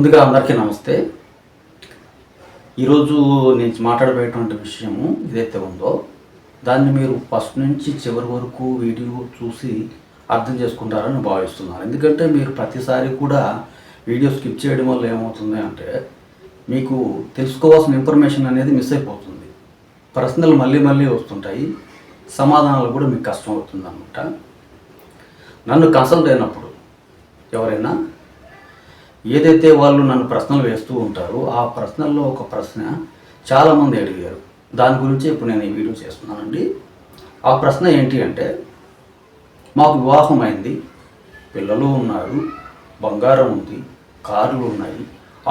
ముందుగా అందరికీ నమస్తే. ఈరోజు నేను మాట్లాడబోయేటువంటి విషయము ఏదైతే ఉందో దాన్ని మీరు ఫస్ట్ నుంచి చివరి వరకు వీడియో చూసి అర్థం చేసుకుంటారని భావిస్తున్నాను. ఎందుకంటే మీరు ప్రతిసారి కూడా వీడియో స్కిప్ చేయడం వల్ల ఏమవుతుంది అంటే మీకు తెలుసుకోవాల్సిన ఇన్ఫర్మేషన్ అనేది మిస్ అయిపోతుంది. ప్రశ్నలు మళ్ళీ వస్తుంటాయి, సమాధానాలు కూడా మీకు కష్టం అవుతుంది అనమాట. నన్ను కన్సల్ట్ అయినప్పుడు ఎవరైనా ఏదైతే వాళ్ళు నన్ను ప్రశ్నలు వేస్తూ ఉంటారో ఆ ప్రశ్నల్లో ఒక ప్రశ్న చాలామంది అడిగారు. దాని గురించి ఇప్పుడు నేను ఈ వీడియో చేస్తున్నానండి. ఆ ప్రశ్న ఏంటి అంటే, మాకు వివాహం అయింది, పిల్లలు ఉన్నారు, బంగారం ఉంది, కార్లు ఉన్నాయి,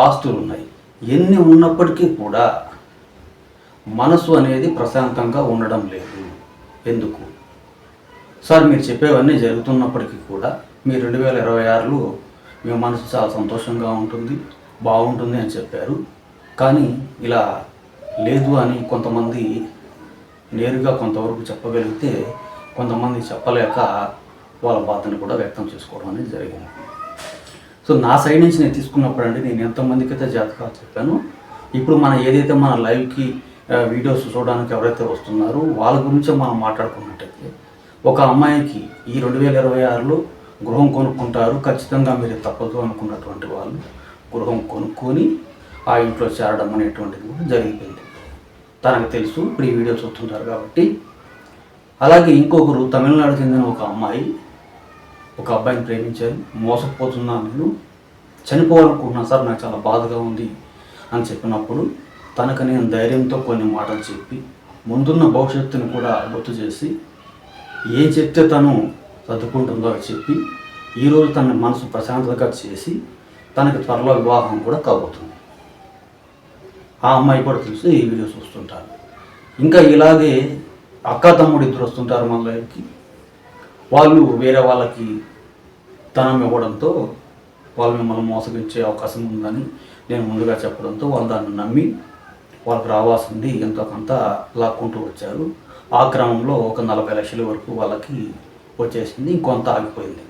ఆస్తులు ఉన్నాయి, ఎన్ని ఉన్నప్పటికీ కూడా మనసు అనేది ప్రశాంతంగా ఉండడం లేదు. ఎందుకు సార్? మీరు చెప్పేవన్నీ జరుగుతున్నప్పటికీ కూడా మీరు 2026లో మీ మనసు చాలా సంతోషంగా ఉంటుంది, బాగుంటుంది అని చెప్పారు. కానీ ఇలా లేదు అని కొంతమంది నేరుగా కొంతవరకు చెప్పగలిగితే, కొంతమంది చెప్పలేక వాళ్ళ బాధను కూడా వ్యక్తం చేసుకోవడం అనేది జరిగింది. సో నా సైడ్ నుంచి నేను తీసుకున్నప్పుడు అండి, నేను ఎంతమందికి అయితే జాతకాలు చెప్పాను, ఇప్పుడు మనం ఏదైతే మన లైవ్కి వీడియోస్ చూడడానికి ఎవరైతే వస్తున్నారో వాళ్ళ గురించే మనం మాట్లాడుకున్నట్టయితే, ఒక అమ్మాయికి ఈ 2026లో గృహం కొనుక్కుంటారు, ఖచ్చితంగా మీరు తప్పదు అనుకున్నటువంటి వాళ్ళు గృహం కొనుక్కొని ఆ ఇంట్లో చేరడం అనేటువంటిది కూడా జరిగిపోయింది. తనకు తెలుసు, ఇప్పుడు ఈ వీడియో చూస్తుంటారు కాబట్టి. అలాగే ఇంకొకరు తమిళనాడు చెందిన ఒక అమ్మాయి ఒక అబ్బాయిని ప్రేమించారు, మోసపోతున్నాను, నేను చనిపోవాలనుకుంటున్నాను సార్, నాకు చాలా బాధగా ఉంది అని చెప్పినప్పుడు తనకు నేను ధైర్యంతో కొన్ని మాటలు చెప్పి ముందున్న భవిష్యత్తుని కూడా గుర్తు చేసి ఏం చెప్తే తను సర్దుకుంటుందో చెప్పి ఈరోజు తన మనసు ప్రశాంతతగా చేసి తనకి త్వరలో వివాహం కూడా కాబోతుంది. ఆ అమ్మాయి కూడా తెలుసు, ఈ వీడియో చూస్తుంటారు. ఇంకా ఇలాగే అక్క తమ్ముడు ఇద్దరు వస్తుంటారు మన లైఫ్కి. వాళ్ళు వేరే వాళ్ళకి ధనం ఇవ్వడంతో వాళ్ళు మిమ్మల్ని మోసగించే అవకాశం ఉందని నేను ముందుగా చెప్పడంతో వాళ్ళు దాన్ని నమ్మి వాళ్ళకి రావాల్సింది ఎంతో కొంత లాక్కుంటూ వచ్చారు. ఆ క్రమంలో ఒక 40 లక్షల వరకు వాళ్ళకి వచ్చేసింది, ఇంకొంత ఆగిపోయింది.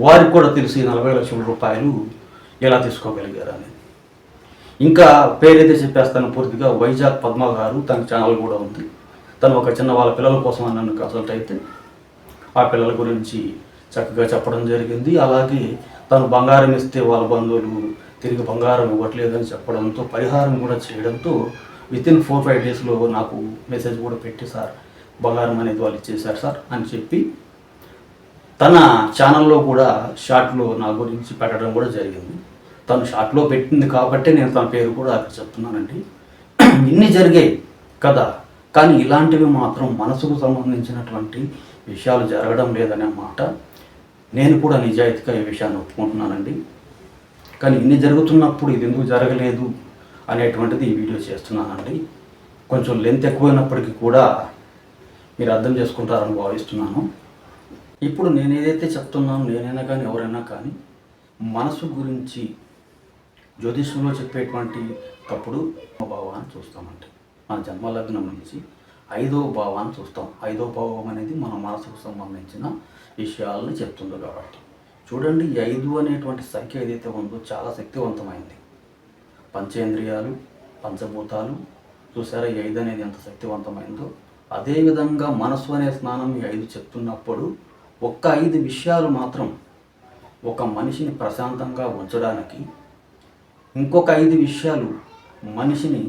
వారికి కూడా తెలిసి 40 లక్షల రూపాయలు ఎలా తీసుకోగలిగారని. ఇంకా పేరైతే చెప్పేస్తాను పూర్తిగా, వైజాగ్ పద్మ గారు, తన ఛానల్ కూడా ఉంది. తను ఒక చిన్న వాళ్ళ పిల్లల కోసం నన్ను కన్సల్ట్ అయితే ఆ పిల్లల గురించి చక్కగా చెప్పడం జరిగింది. అలాగే తను బంగారం ఇస్తే వాళ్ళ బంధువులు తిరిగి బంగారం ఇవ్వట్లేదని చెప్పడంతో పరిహారం కూడా చేయడంతో వితిన్ 4-5 డేస్లో నాకు మెసేజ్ కూడా పెట్టి, సార్ బంగారం అనేది వాళ్ళు ఇచ్చేశారు సార్ అని చెప్పి తన ఛానల్లో కూడా షార్ట్లో నా గురించి పెట్టడం కూడా జరిగింది. తను షార్ట్లో పెట్టింది కాబట్టి నేను తన పేరు కూడా అక్కడ చెప్తున్నానండి. ఇన్ని జరిగాయి కదా, కానీ ఇలాంటివి మాత్రం మనసుకు సంబంధించినటువంటి విషయాలు జరగడం లేదనే మాట నేను కూడా నిజాయితీగా ఈ విషయాన్ని ఒప్పుకుంటున్నానండి. కానీ ఇన్ని జరుగుతున్నప్పుడు ఇది ఎందుకు జరగలేదు అనేటువంటిది ఈ వీడియో చేస్తున్నానండి. కొంచెం లెంత్ ఎక్కువైనప్పటికీ కూడా మీరు అర్థం చేసుకుంటారని భావిస్తున్నాను. ఇప్పుడు నేను ఏదైతే చెప్తున్నానో, నేనైనా కానీ ఎవరైనా కానీ మనసు గురించి జ్యోతిష్యంలో చెప్పేటువంటి తప్పుడు భావాన్ని చూస్తామండి. మన జన్మలగ్నం నుంచి 5వ భావాన్ని చూస్తాం. 5వ భావం అనేది మన మనసుకు సంబంధించిన విషయాలను చెప్తుంది కాబట్టి చూడండి, ఈ 5 అనేటువంటి సంఖ్య ఏదైతే ఉందో చాలా శక్తివంతమైంది. పంచేంద్రియాలు, పంచభూతాలు చూసారా, ఈ 5 అనేది ఎంత శక్తివంతమైందో. అదేవిధంగా మనసు అనే స్నానం ఈ 5 చెప్తున్నప్పుడు ఒక్క 5 విషయాలు మాత్రం ఒక మనిషిని ప్రశాంతంగా ఉంచడానికి, ఇంకొక 5 విషయాలు మనిషిని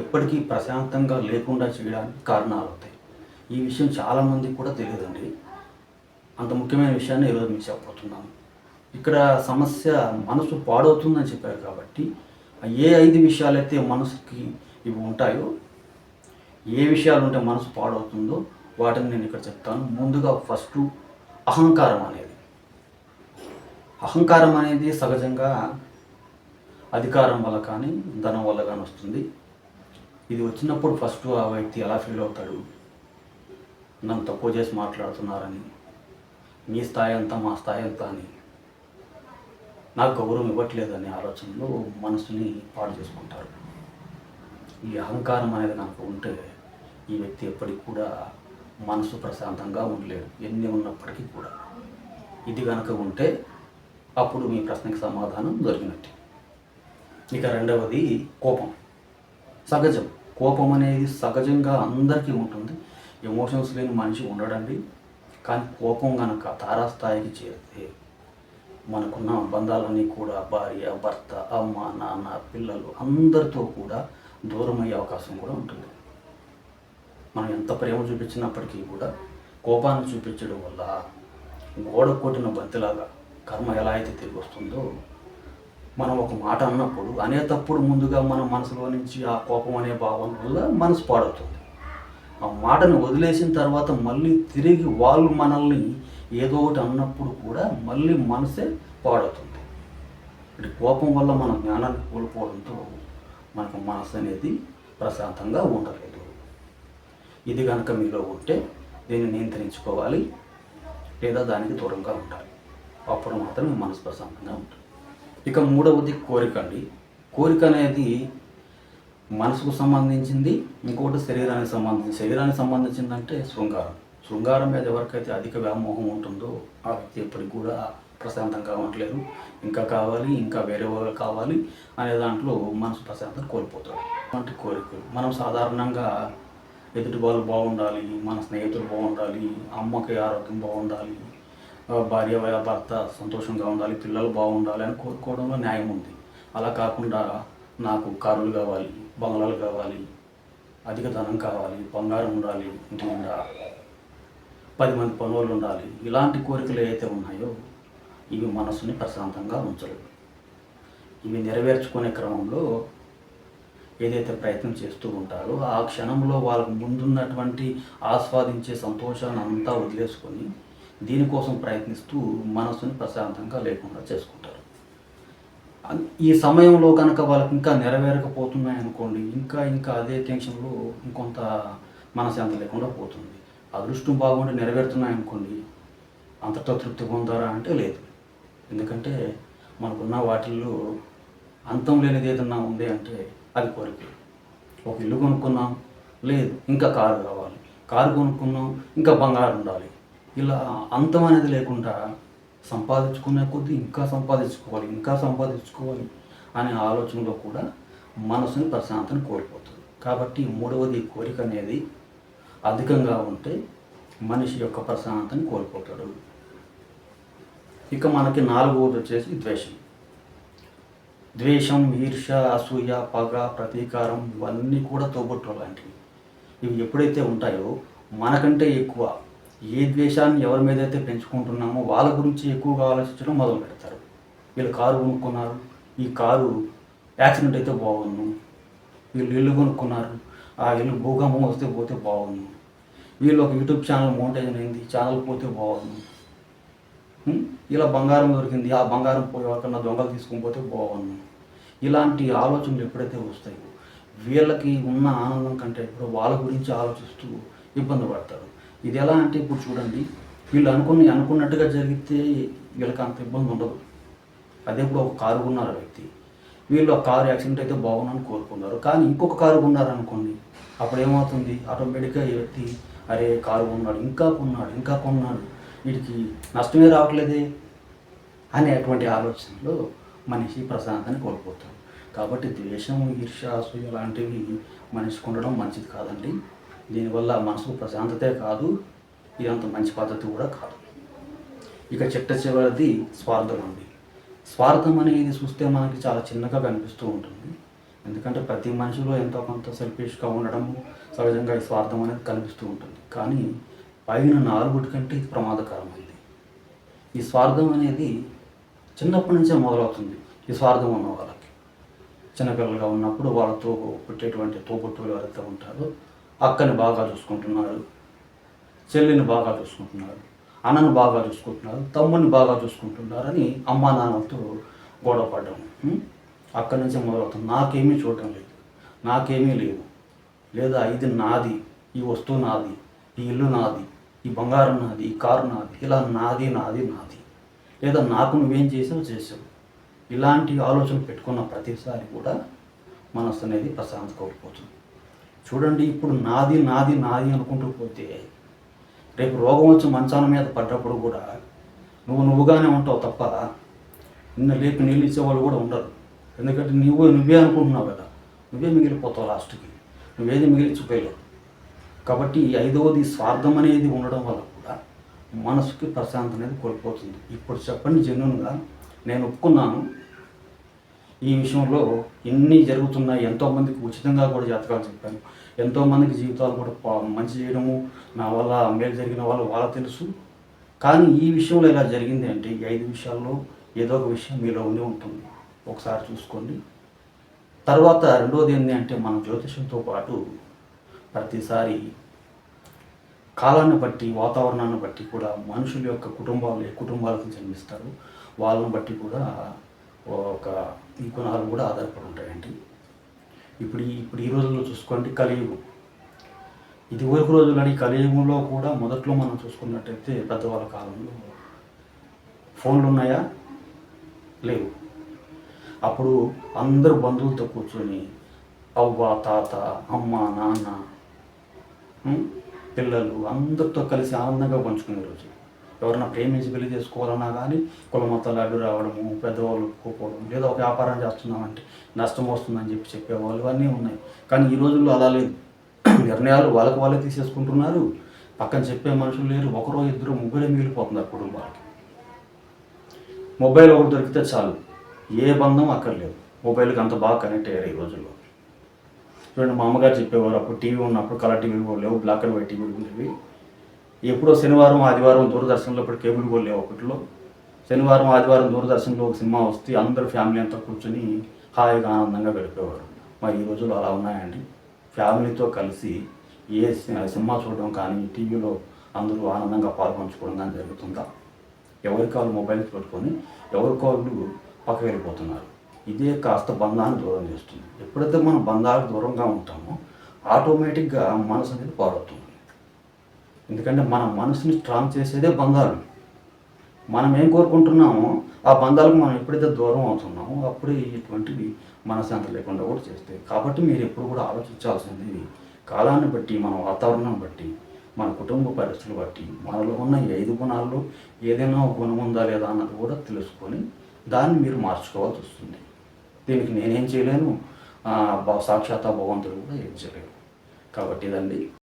ఎప్పటికీ ప్రశాంతంగా లేకుండా చేయడానికి కారణాలు అవుతాయి. ఈ విషయం చాలామందికి కూడా తెలియదండి. అంత ముఖ్యమైన విషయాన్ని ఈరోజు మీకు చెప్పబోతున్నాను. ఇక్కడ సమస్య మనసు పాడవుతుందని చెప్పారు కాబట్టి ఏ 5 విషయాలైతే మనసుకి ఇవి ఉంటాయో, ఏ విషయాలు ఉంటే మనసు పాడవుతుందో వాటిని నేను ఇక్కడ చెప్తాను. ముందుగా ఫస్ట్ అహంకారం అనేది. అహంకారం అనేది సహజంగా అధికారం వల్ల కానీ ధనం వల్ల కానీ వస్తుంది. ఇది వచ్చినప్పుడు ఫస్ట్ ఆ వ్యక్తి ఎలా ఫీల్ అవుతాడు, నన్ను తక్కువ చేసి మాట్లాడుతున్నారని, మీ స్థాయి అంతా మా స్థాయి అంతా అని, నాకు గౌరవం ఇవ్వట్లేదనే ఆలోచనలో మనసుని పాడు చేసుకుంటారు. ఈ అహంకారం అనేది కనుక ఉంటే ఈ వ్యక్తి ఎప్పటికి కూడా మనసు ప్రశాంతంగా ఉండలేడు, ఎన్ని ఉన్నప్పటికీ కూడా. ఇది కనుక ఉంటే అప్పుడు మీ ప్రశ్నకి సమాధానం దొరికినట్టే. ఇక రెండవది కోపం. సహజం. కోపం అనేది సహజంగా అందరికీ ఉంటుంది. ఎమోషన్స్ లేని మనిషి ఉండడండి. కానీ కోపం కనుక తారాస్థాయికి చేరితే మనకున్న బంధాలన్నీ కూడా భార్య, భర్త, అమ్మ, నాన్న, పిల్లలు అందరితో కూడా దూరం అయ్యే అవకాశం కూడా ఉంటుంది. మనం ఎంత ప్రేమ చూపించినప్పటికీ కూడా కోపాన్ని చూపించడం వల్ల గోడ కొట్టిన బంతిలాగా కర్మ ఎలా అయితే తిరిగి వస్తుందో, మనం ఒక మాట అన్నప్పుడు అనేటప్పుడు ముందుగా మన మనసులో నుంచి ఆ కోపం అనే భావన వల్ల మనసు పాడవుతుంది. ఆ మాటను వదిలేసిన తర్వాత మళ్ళీ తిరిగి వాళ్ళు మనల్ని ఏదో ఒకటి అన్నప్పుడు కూడా మళ్ళీ మనసే పాడవుతుంది. ఇటు కోపం వల్ల మన జ్ఞానాన్ని కోల్పోవడంతో మనకు మనసు అనేది ప్రశాంతంగా ఉండలేదు. ఇది కనుక మీలో ఉంటే దీన్ని నియంత్రించుకోవాలి, లేదా దానికి దూరంగా ఉండాలి. అప్పుడు మాత్రం మనసు ప్రశాంతంగా ఉంటుంది. ఇక మూడవది కోరిక అండి. కోరిక అనేది మనసుకు సంబంధించింది, ఇంకొకటి శరీరానికి సంబంధించిందంటే శృంగారం మీద ఎవరికైతే అధిక వ్యామోహం ఉంటుందో ఆ వ్యక్తి ఎప్పటికి కూడా ప్రశాంతంగా ఉండలేరు. ఇంకా కావాలి, ఇంకా వేరే వాళ్ళు కావాలి అనే దాంట్లో మనసు ప్రశాంతత కోల్పోతాడు. అలాంటి కోరికలు మనం సాధారణంగా ఎదుటి వాళ్ళు బాగుండాలి, మన స్నేహితులు బాగుండాలి, అమ్మకి ఆరోగ్యం బాగుండాలి, భార్య భర్త సంతోషంగా ఉండాలి, పిల్లలు బాగుండాలి అని కోరుకోవడంలో న్యాయం ఉంది. అలా కాకుండా నాకు కారులు కావాలి, బంగ్లాలు కావాలి, అధిక ధనం కావాలి, బంగారం ఉండాలి, ఇంటి నిండా 10 మంది పనులు ఉండాలి, ఇలాంటి కోరికలు ఏవైతే ఉన్నాయో ఇవి మనసుని ప్రశాంతంగా ఉంచలేవు. ఇవి నెరవేర్చుకునే క్రమంలో ఏదైతే ప్రయత్నం చేస్తూ ఉంటారో ఆ క్షణంలో వాళ్ళకు ముందున్నటువంటి ఆస్వాదించే సంతోషాన్ని అంతా వదిలేసుకొని దీనికోసం ప్రయత్నిస్తూ మనసుని ప్రశాంతంగా లేకుండా చేసుకుంటారు. ఈ సమయంలో కనుక వాళ్ళకి ఇంకా నెరవేరకపోతున్నాయి అనుకోండి, ఇంకా అదే టెన్షన్లో ఇంకొంత మనశాంతి లేకుండా పోతుంది. అదృష్టం బాగుండి నెరవేరుతున్నాయి అనుకోండి, అంతటా తృప్తి పొందారా అంటే లేదు. ఎందుకంటే మనకున్న వాటిల్లో అంతం లేనిది ఏదన్నా ఉంది అంటే అది కోరిక. ఒక ఇల్లు కొనుక్కున్నాం, లేదు ఇంకా కారు కావాలి, కారు కొనుక్కున్నాం, ఇంకా బంగారం ఉండాలి. ఇలా అంతం అనేది లేకుండా సంపాదించుకునే కొద్దీ ఇంకా సంపాదించుకోవాలి అనే ఆలోచనలో కూడా మనసుని ప్రశాంతని కోల్పోతుంది. కాబట్టి మూడవది కోరిక అనేది అధికంగా ఉంటే మనిషి యొక్క ప్రశాంతని కోల్పోతాడు. ఇక మనకి నాలుగవది వచ్చేసి ద్వేషం, ఈర్ష్య, అసూయ, పగ, ప్రతీకారం ఇవన్నీ కూడా తోబుట్టు లాంటివి. ఇవి ఎప్పుడైతే ఉంటాయో మనకంటే ఎక్కువ ఏ ద్వేషాన్ని ఎవరి మీద అయితే పెంచుకుంటున్నామో వాళ్ళ గురించి ఎక్కువగా ఆలోచించడం మొదలు పెడతారు. వీళ్ళు కారు కొనుక్కున్నారు, ఈ కారు యాక్సిడెంట్ అయితే బాగుండు, వీళ్ళు ఇల్లు కొనుక్కున్నారు, ఆ ఇల్లు భూకంపం వస్తే పోతే బాగుండు, వీళ్ళు ఒక యూట్యూబ్ ఛానల్ మౌంటైన్ అయింది, ఛానల్ పోతే బాగుండు, ఇలా బంగారం దొరికింది, ఆ బంగారం పోయే వాళ్ళకన్నా దొంగలు తీసుకొని పోతే బాగుండు. ఇలాంటి ఆలోచనలు ఎప్పుడైతే వస్తాయో వీళ్ళకి ఉన్న ఆనందం కంటే ఇప్పుడు వాళ్ళ గురించి ఆలోచిస్తూ ఇబ్బంది పడతారు. ఇది ఎలా అంటే ఇప్పుడు చూడండి, వీళ్ళు అనుకున్నట్టుగా జరిగితే వీళ్ళకి అంత ఇబ్బంది ఉండదు. అదే ఇప్పుడు ఒక కారు కొన్నారు వ్యక్తి, వీళ్ళు ఆ కారు యాక్సిడెంట్ అయితే బాగుందని కోరుకున్నారు, కానీ ఇంకొక కారు కొన్నారనుకోండి, అప్పుడు ఏమవుతుంది, ఆటోమేటిక్గా ఈ వ్యక్తి అరే కారు కొన్నాడు, ఇంకా కొన్నాడు, వీటికి నష్టమే రావట్లేదే అనేటువంటి ఆలోచనలో మనిషి ప్రశాంతాన్ని కోల్పోతాడు. కాబట్టి ద్వేషం, ఈర్ష్య, అసూయ లాంటివి మనిషికి ఉండడం మంచిది కాదండి. దీనివల్ల మనసుకు ప్రశాంతతే కాదు, ఇదంత మంచి పద్ధతి కూడా కాదు. ఇక చివరిది స్వార్థం అండి. స్వార్థం అనేది చూస్తే మనకి చాలా చిన్నగా కనిపిస్తూ ఉంటుంది. ఎందుకంటే ప్రతి మనిషిలో ఎంతో కొంత సెల్ఫిష్గా ఉండడం సహజంగా ఈ స్వార్థం అనేది కనిపిస్తూ ఉంటుంది. కానీ పైన 4 కంటే ఇది ప్రమాదకరమైంది. ఈ స్వార్థం అనేది చిన్నప్పటి నుంచే మొదలవుతుంది. ఈ స్వార్థం ఉన్న వాళ్ళకి చిన్నపిల్లలుగా ఉన్నప్పుడు వాళ్ళతో పుట్టేటువంటి తోబుట్టువులు ఎవరైతే ఉంటారో అక్కని బాగా చూసుకుంటున్నారు, చెల్లిని బాగా చూసుకుంటున్నారు, అన్నను బాగా చూసుకుంటున్నారు, తమ్ముని బాగా చూసుకుంటున్నారని అమ్మా నాన్నలతో గొడవ పడ్డం అక్కడి నుంచే మొదలవుతుంది. నాకేమీ చూడటం లేదు, నాకేమీ లేదు, లేదా ఇది నాది, ఈ వస్తువు నాది, ఈ ఇల్లు నాది, ఈ బంగారం నాది, ఈ కారు నాది, ఇలా నాది, లేదా నాకు నువ్వేం చేసావు. ఇలాంటి ఆలోచన పెట్టుకున్న ప్రతిసారి కూడా మనస్సు అనేది ప్రశాంతత కోల్పోతుంది. చూడండి, ఇప్పుడు నాది అనుకుంటూ పోతే రేపు రోగం వచ్చి మంచాల మీద పడ్డప్పుడు కూడా నువ్వుగానే ఉంటావు తప్ప నిన్న లేపి నీళ్ళు ఇచ్చేవాళ్ళు కూడా ఉండరు. ఎందుకంటే నువ్వే అనుకుంటున్నావు కదా, నువ్వే మిగిలిపోతావు లాస్ట్కి, నువ్వేది మిగిలిచిపోయలేవు. కాబట్టి ఐదవది స్వార్థం అనేది ఉండడం వల్ల కూడా మనసుకి ప్రశాంతత అనేది కోల్పోతుంది. ఇప్పుడు చెప్పండి, జెన్యూన్గా నేను ఒప్పుకున్నాను ఈ విషయంలో ఇన్ని జరుగుతున్నాయి. ఎంతోమందికి ఉచితంగా కూడా జాతకాలు చెప్పాను, ఎంతోమందికి జీవితాలు కూడా మంచి చేయడము నా వల్ల మేలు జరిగిన వాళ్ళ తెలుసు. కానీ ఈ విషయంలో ఇలా జరిగింది అంటే ఈ 5 విషయాల్లో ఏదో ఒక విషయం మీలో ఉండి ఉంటుంది. ఒకసారి చూసుకోండి. తర్వాత రెండోది ఏంటి అంటే మన జ్యోతిషంతో పాటు ప్రతిసారి కాలాన్ని బట్టి వాతావరణాన్ని బట్టి కూడా మనుషుల యొక్క కుటుంబాలకు జన్మిస్తారు, వాళ్ళని బట్టి కూడా ఒక ఈ గుణాలు కూడా ఆధారపడి ఉంటాయండి. ఇప్పుడు ఈ రోజుల్లో చూసుకోండి, కలియుగం. ఇది వరకు రోజులని కలియుగంలో కూడా మొదట్లో మనం చూసుకున్నట్టయితే పెద్దవాళ్ళ కాలంలో ఫోన్లు ఉన్నాయా? లేవు. అప్పుడు అందరూ బంధువులతో కూర్చొని అవ్వ, తాత, అమ్మ, నాన్న, పిల్లలు అందరితో కలిసి ఆనందంగా పంచుకునే రోజు. ఎవరైనా ప్రేమించి పెళ్లి చేసుకోవాలన్నా కానీ కుల మతాలు అడ్డు రావడము, పెద్దవాళ్ళు ఒప్పుకోవడం, లేదా ఒక వ్యాపారం చేస్తున్నామంటే నష్టం వస్తుందని చెప్పేవాళ్ళు ఇవన్నీ ఉన్నాయి. కానీ ఈ రోజుల్లో అలా లేదు. నిర్ణయాలు వాళ్ళే తీసేసుకుంటున్నారు. పక్కన చెప్పే మనుషులు లేరు. ఒకరో ఇద్దరు ముగ్గురే మిగిలిపోతున్నారు కుటుంబాలకి. మొబైల్ ఒకటి దొరికితే చాలు, ఏ బంధం అక్కర్లేదు. మొబైల్కి అంత బాగా కనెక్ట్ అయ్యారు ఈ రోజుల్లో. చూడండి, మా అమ్మగారు చెప్పేవారు, అప్పుడు టీవీ ఉన్నప్పుడు కలర్ టీవీలు కూడా లేవు, బ్లాక్ అండ్ వైట్ టీవీలు ఉండేవి. ఎప్పుడో శనివారం ఆదివారం దూరదర్శన్లో, ఇప్పుడు కేబుల్ కూడా లేవు అప్పట్లో. శనివారం ఆదివారం దూరదర్శన్లో ఒక సినిమా వస్తే అందరూ ఫ్యామిలీ అంతా కూర్చొని హాయిగా ఆనందంగా గడిపేవారు. మరి ఈ రోజుల్లో అలా ఉన్నాయండి? ఫ్యామిలీతో కలిసి ఏ సినిమా చూడడం కానీ, టీవీలో అందరూ ఆనందంగా పాల్పంచుకోవడం కానీ జరుగుతుందా? ఎవరికి వాళ్ళు మొబైల్స్ పెట్టుకొని ఎవరికి వాళ్ళు పక్క వెళ్ళిపోతున్నారు. ఇదే కాస్త బంధాన్ని దూరం చేస్తుంది. ఎప్పుడైతే మనం బంధాలకు దూరంగా ఉంటామో ఆటోమేటిక్గా మనసు అనేది పాడవుతుంది. ఎందుకంటే మన మనసుని స్ట్రాంగ్ చేసేదే బంధాలు. మనం ఏం కోరుకుంటున్నామో ఆ బంధాలకు మనం ఎప్పుడైతే దూరం అవుతున్నామో అప్పుడే ఇటువంటివి మనశ్శాంతి లేకుండా కూడా చేస్తాయి. కాబట్టి మీరు ఎప్పుడు కూడా ఆలోచించాల్సింది కాలాన్ని బట్టి, మన వాతావరణం బట్టి, మన కుటుంబ పరిస్థితులు బట్టి మనలో ఉన్న ఈ 5 గుణాల్లో ఏదైనా ఒక గుణం ఉందా లేదా అన్నది కూడా తెలుసుకొని దాన్ని మీరు మార్చుకోవాల్సి వస్తుంది. దీనికి నేనేం చేయలేను, సాక్షాత్ భగవంతుడు కూడా ఏం చేయలేను. కాబట్టి ఇదండి.